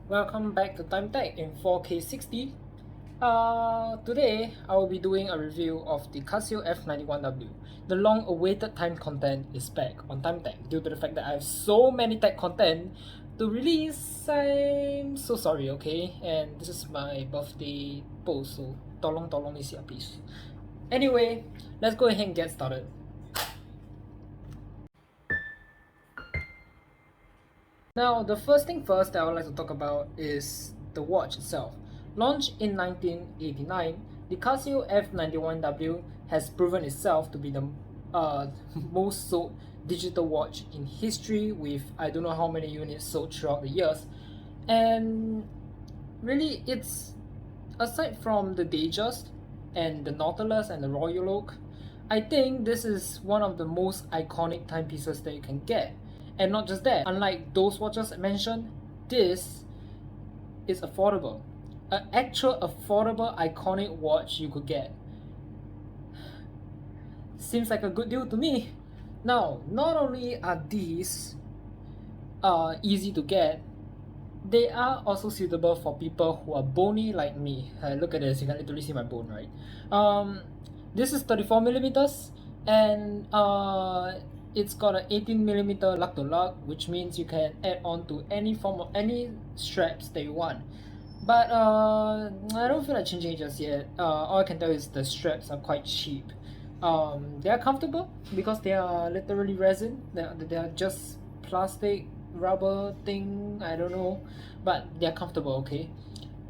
Welcome back to TimeTech in 4K 60. Today I will be doing a review of the Casio F91W. The long-awaited time content is back on TimeTech due to the fact that I have so many tech content to release. I'm so sorry, okay? And this is my birthday post, so tolong isi please. Anyway, let's go ahead and get started. Now, the first thing first that I would like to talk about is the watch itself. Launched in 1989, the Casio F91W has proven itself to be the most sold digital watch in history, with I don't know how many units sold throughout the years. And really, it's aside from the Datejust and the Nautilus and the Royal Oak, I think this is one of the most iconic timepieces that you can get. And not just that, unlike those watches I mentioned, this is affordable. An actual affordable iconic watch you could get. Seems like a good deal to me. Now, not only are these easy to get, they are also suitable for people who are bony like me. Look at this, you can literally see my bone, right? This is 34 millimeters, and it's got an 18 millimeter lug to lug, which means you can add on to any form of any straps that you want. But I don't feel like changing it just yet. All I can tell is the straps are quite cheap. They are comfortable because they are literally resin. They are just plastic rubber thing, I don't know, but they're comfortable, okay?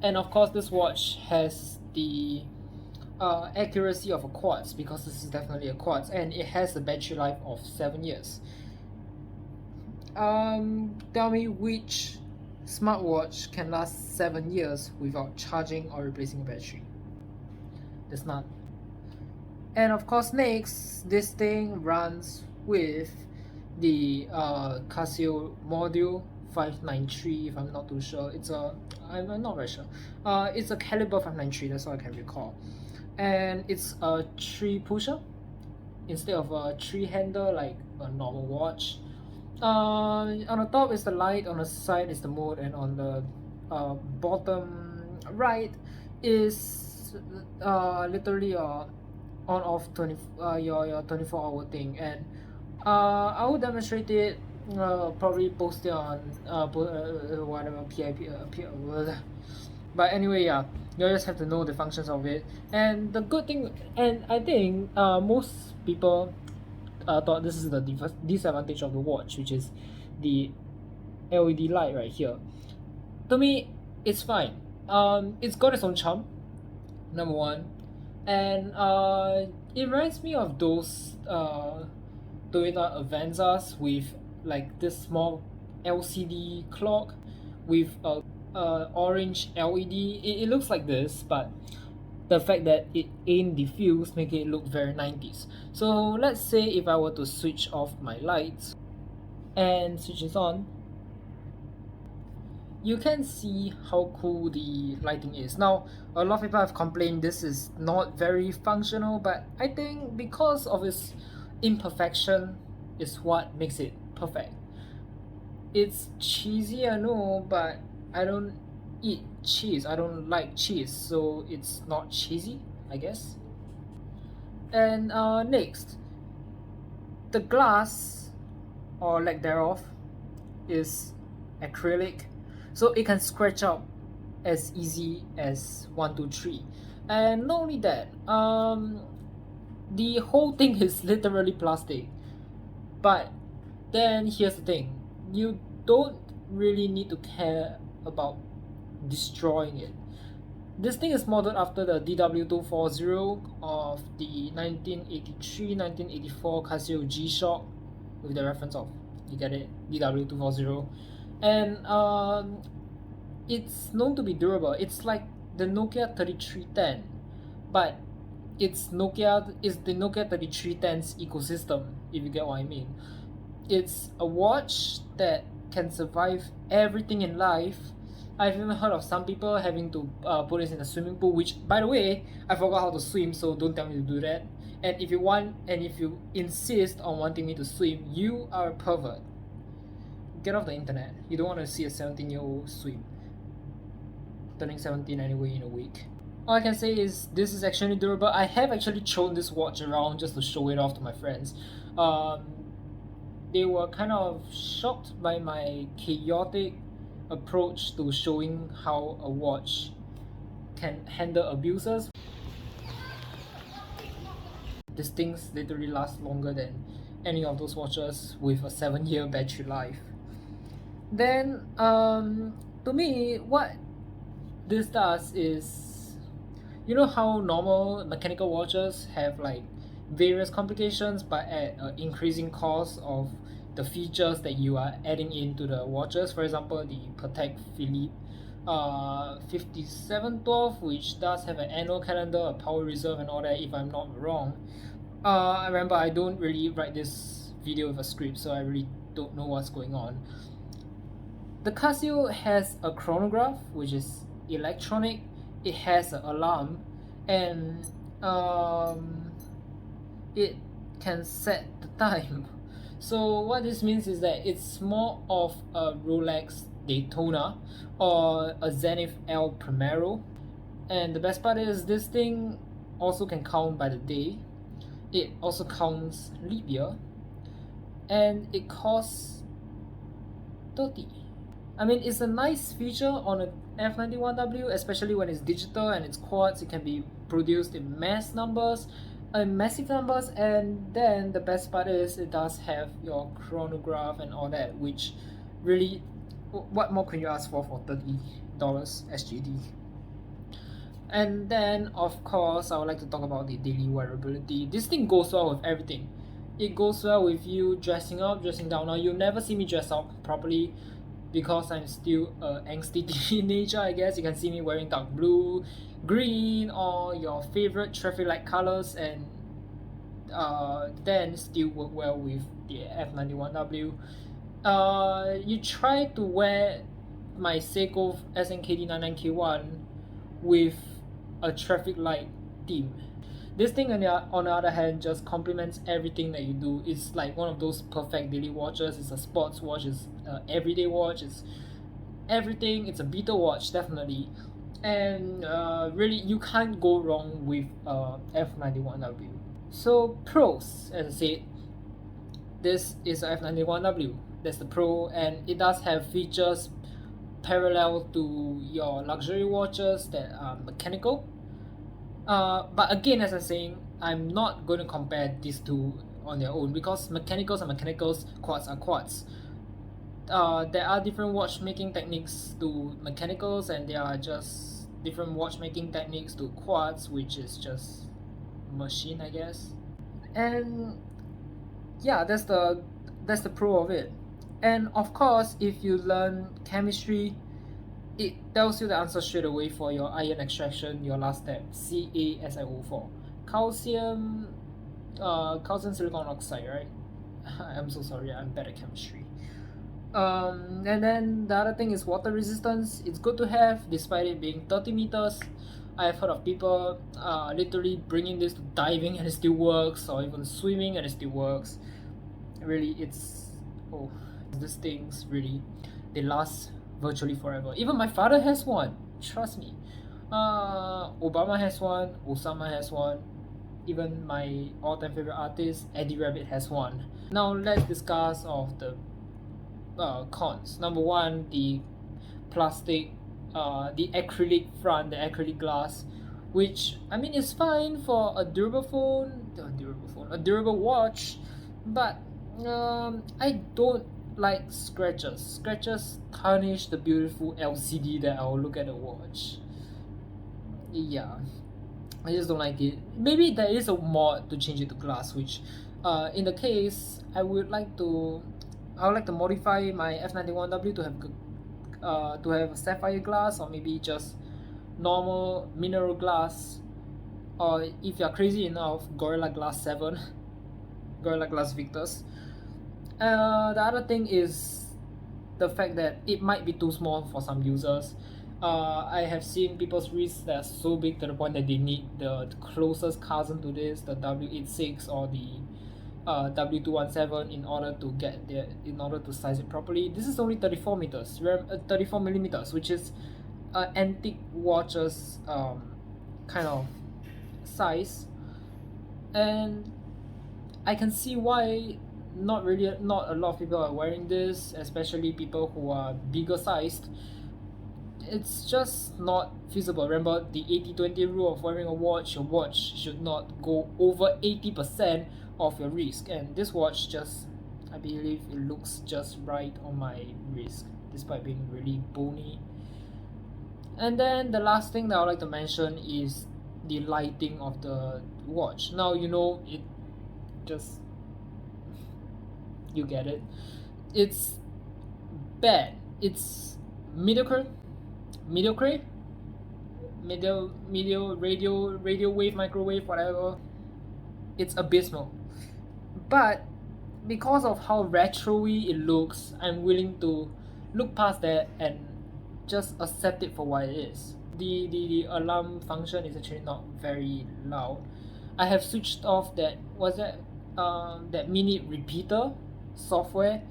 And of course, this watch has the accuracy of a quartz, because this is definitely a quartz, and it has a battery life of 7 years. Tell me which smartwatch can last 7 years without charging or replacing a battery? There's none. And of course, next, this thing runs with the Casio module 593, if I'm not too sure. I'm not very sure. It's a caliber 593, that's all I can recall. And it's a 3-pusher instead of a 3-hander like a normal watch. On the top is the light, on the side is the mode, and on the bottom right is literally on-off your 24-hour thing. And I will demonstrate it, probably post it on whatever PIP. But anyway, yeah, you just have to know the functions of it. And the good thing, and I think most people thought this is the disadvantage of the watch, which is the LED light right here. To me, it's fine. It's got its own charm, number one, and it reminds me of those Toyota Avanzas with like this small LCD clock with a orange LED. It looks like this, but the fact that it ain't diffused make it look very 90s. So let's say if I were to switch off my lights and switch it on, you can see how cool the lighting is. Now, a lot of people have complained this is not very functional, but I think because of its imperfection is what makes it perfect. It's cheesy, I know, but I don't eat cheese. I don't like cheese, so it's not cheesy, I guess. And next, the glass, or lack thereof, is acrylic, so it can scratch out as easy as 1, 2, 3. And not only that, the whole thing is literally plastic. But then here's the thing, you don't really need to care about destroying it. This thing is modeled after the DW240 of the 1983-1984 Casio G-Shock, with the reference of, you get it, DW240. And it's known to be durable. It's like the Nokia 3310, but it's the Nokia 3310's ecosystem, if you get what I mean. It's a watch that can survive everything in life. I've even heard of some people having to put this in a swimming pool, which, by the way, I forgot how to swim, so don't tell me to do that. And if you insist on wanting me to swim, you are a pervert. Get off the internet. You don't want to see a 17-year-old swim. turning 17 anyway in a week. All I can say is this is extremely durable. I have actually thrown this watch around just to show it off to my friends. They were kind of shocked by my chaotic approach to showing how a watch can handle abusers. These things literally last longer than any of those watches with a 7-year battery life. Then to me, what this does is, you know how normal mechanical watches have like various complications but at an increasing cost of the features that you are adding into the watches. For example, the Patek Philippe 5712, which does have an annual calendar, a power reserve and all that, if I'm not wrong. I remember I don't really write this video with a script, so I really don't know what's going on. The Casio has a chronograph, which is electronic. It has an alarm, and it can set the time. So what this means is that it's more of a Rolex Daytona or a Zenith El Primero. And the best part is this thing also can count by the day. It also counts leap year, and it costs 30. I mean, it's a nice feature on a F91W, especially when it's digital and it's quartz. It can be produced in massive numbers, and then the best part is it does have your chronograph and all that, which really, what more can you ask for $30 SGD? And then of course I would like to talk about the daily wearability. This thing goes well with everything. It goes well with you dressing up, dressing down. Now you'll never see me dress up properly because I'm still an angsty teenager, I guess. You can see me wearing dark blue, green, or your favorite traffic light colors, and then still work well with the F91W. You try to wear my Seiko SNKD99K1 with a traffic light theme. This thing on the other hand just complements everything that you do. It's like one of those perfect daily watches. It's a sports watch, it's an everyday watch, it's everything. It's a beater watch, definitely. And really you can't go wrong with F91W. So pros, as I said, this is a F91W. That's the pro, and it does have features parallel to your luxury watches that are mechanical. But again, as I'm saying, I'm not going to compare these two on their own because mechanicals are mechanicals, quartz are quartz. There are different watchmaking techniques to mechanicals, and there are just different watchmaking techniques to quartz, which is just machine, I guess. And yeah, that's the pro of it. And of course, if you learn chemistry, it tells you the answer straight away for your iron extraction, your last step, CaSiO4. Calcium silicon oxide, right? I'm so sorry, I'm bad at chemistry. And then the other thing is water resistance. It's good to have, despite it being 30 meters. I've heard of people literally bringing this to diving and it still works, or even swimming and it still works. Really, these things really, they last virtually forever. Even my father has one, trust me. Obama has one, Osama has one, even my all-time favorite artist Eddie Rabbit has one. Now let's discuss of the cons. Number one, the plastic, the acrylic front, the acrylic glass, which I mean is fine for a durable watch, but I don't like scratches. Scratches tarnish the beautiful LCD that I'll look at the watch. Yeah, I just don't like it. Maybe there is a mod to change it to glass, which in the case I would like to modify my F91W to have a sapphire glass, or maybe just normal mineral glass, or if you're crazy enough, Gorilla Glass 7, Gorilla Glass Victus. The other thing is the fact that it might be too small for some users. I have seen people's wrists that are so big to the point that they need the closest cousin to this, the W86 or the W217, in order to size it properly. This is only 34 millimeters, which is antique watches kind of size, and I can see why not a lot of people are wearing this, especially people who are bigger sized. It's just not feasible. Remember the 80-20 rule of wearing a watch. Your watch should not go over 80% of your wrist, and this watch just, I believe it looks just right on my wrist despite being really bony. And then the last thing that I would like to mention is the lighting of the watch. Now it just, you get it. It's bad. It's mediocre, mediocre, radio wave, microwave, whatever. It's abysmal. But because of how retro-y it looks, I'm willing to look past that and just accept it for what it is. The alarm function is actually not very loud. I have switched off that that minute repeater software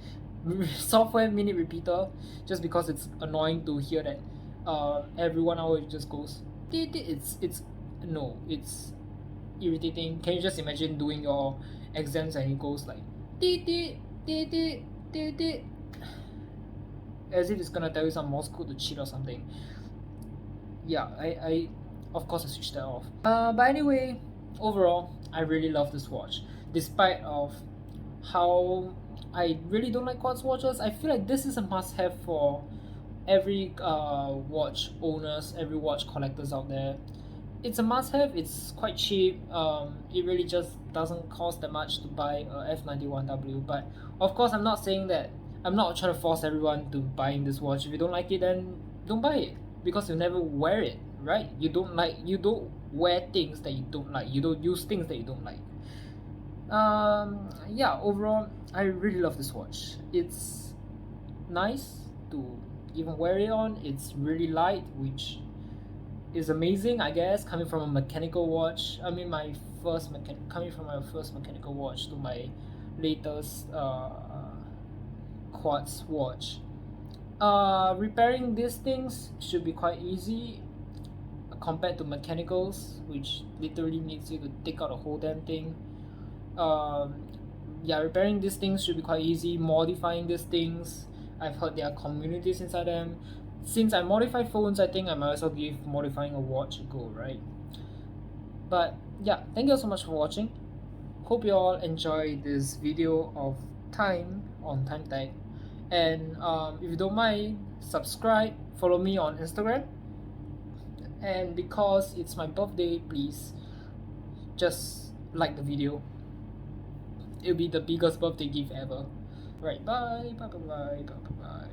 minute repeater, just because it's annoying to hear that every 1 hour it just goes. It's irritating. Can you just imagine doing your exams and it goes like as if it's gonna tell you some Morse code to cheat or something. Yeah, I of course I switched that off. But anyway, overall, I really love this watch. Despite of how I really don't like quartz watches, I feel like this is a must-have for every watch owners, every watch collectors out there. It's a must-have. It's quite cheap. It really just doesn't cost that much to buy a F91W. But of course, I'm not saying that. I'm not trying to force everyone to buying this watch. If you don't like it, then don't buy it, because you'll never wear it, right? You don't wear things that you don't like. You don't use things that you don't like. Yeah, overall, I really love this watch. It's nice to even wear it on. It's really light, which is amazing, I guess, coming from a mechanical watch. I mean, coming from my first mechanical watch to my latest quartz watch. Repairing these things should be quite easy compared to mechanicals, which literally needs you to take out the whole damn thing. Yeah, repairing these things should be quite easy. Modifying these things, I've heard there are communities inside them. Since I modify phones, I think I might as well give modifying a watch a go, right? But yeah, thank you so much for watching. Hope you all enjoy this video of time on TimeTech. And if you don't mind, subscribe, follow me on Instagram. And because it's my birthday, please just like the video. It'll be the biggest birthday gift ever. Right, bye, bye, bye, bye, bye, bye, bye.